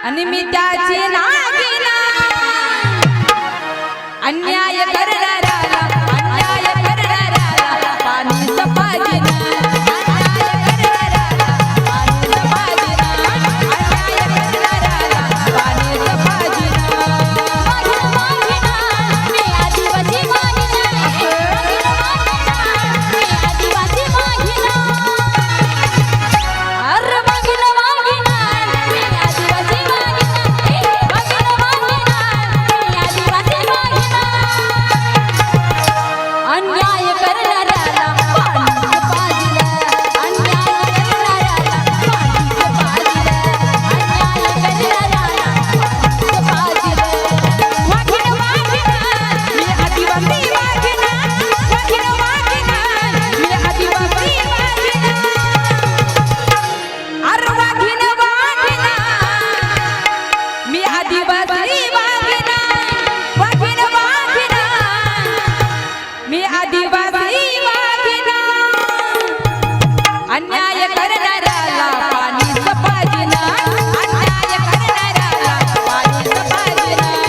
आणि मी त्याची नागिना अन्याय करणाऱ्याला अन्याय करणाऱ्याला पाणी सपाजिना अन्याय करणाऱ्याला पाणी सपाजिना अन्याय करणाऱ्याला पाणी सपाजिना अन्याय करणाऱ्याला पाणी सपाजिना अन्याय करणाऱ्याला पाणी सपाजिना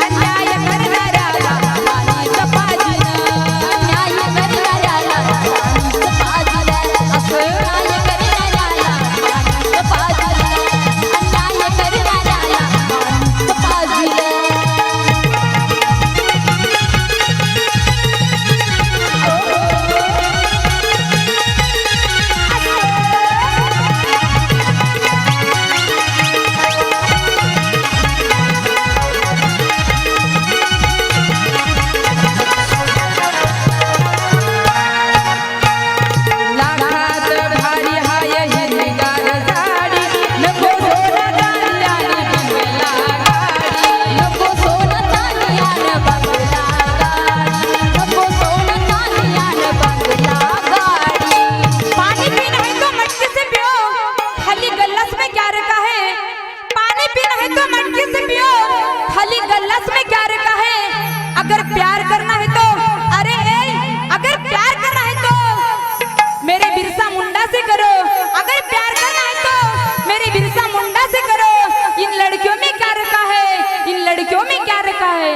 अन्याय करणाऱ्याला पाणी सपाजिना अन्याय करणाऱ्याला पाणी सपाजिना अगर प्यार करना है तो अरे अगर प्यार करना है तो मेरे बिरसा मुंडा से करो अगर प्यार करना है तो मेरे बिरसा मुंडा से करो इन लड़कियों में क्या रखा है इन लड़कियों में क्या रखा है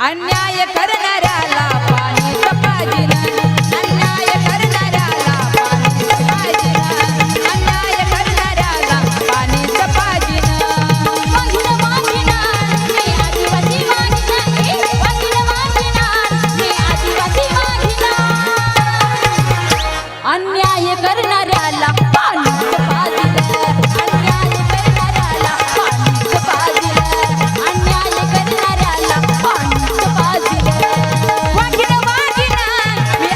अन्याय करणाऱ्याला पाणी सपाजिना अन्याय करणाऱ्याला पाणी सपाजिना अन्याय करणाऱ्याला पाणी सपाजिना वाघिण वाघिणा मी आदिवासी वाघिणा वाघिण वाघिणा मी आदिवासी वाघिणा अन्याय करणाऱ्याला पाणी सपाजिना अन्याय करणाऱ्याला पाणी सपाजिना अन्याय करणाऱ्याला पाणी वाघिण वाघिण मी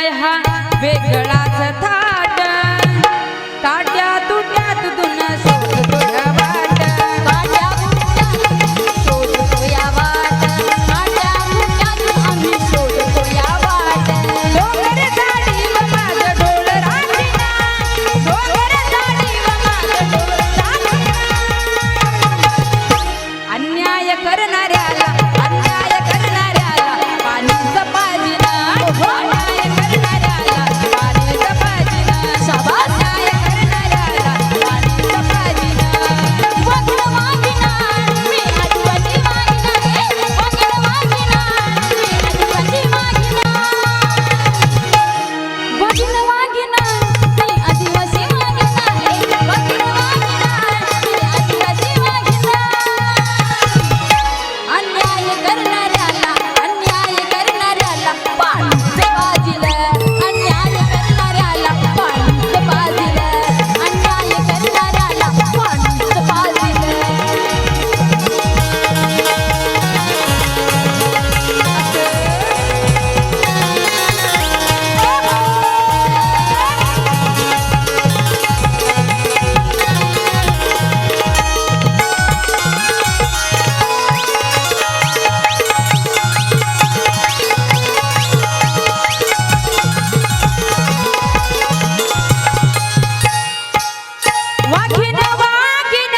अन्याय हा वेगळाच थाट काट्या तुट्यात तुन शोधतो या वाट काट्या बुट्ट्यात शोधतो या वाट काट्या बुट्ट्यात आम्ही शोधतो या वाट डोंगर झाडी व माझं ढोल राखीना डोंगर झाडी व माझं ढोल राखीना अन्याय करणाऱ्याला पाणीच पाहिजे अन्याय करणाऱ्याला पाणीच पाहिजे शाबास अन्याय करणाऱ्याला पाणीच पाहिजे वगण वागिना मी आदिवासी वागिना वगण वागिना मी आदिवासी वागिना वगण वागिना मी आदिवासी वागिना वगण वागिना मी आदिवासी वागिना अन्याय करणाऱ्याला पाणीच बाजीलं अन्याय करणाऱ्याला पाणीच बाजीलं अन्याय करणाऱ्याला पाणीच बाजीलं वाघीण वाघीण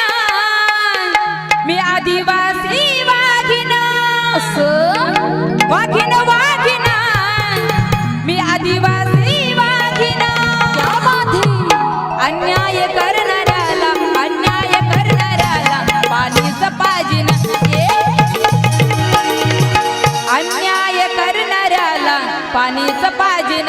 मी आदिवासी वाघीण असं वाघीण वाघीण मी आदिवासी वाघीण क्या बात है अन्याय करणाऱ्याला पाणीच पाहिजे अन्याय करणाऱ्याला पाणीच पाहिजे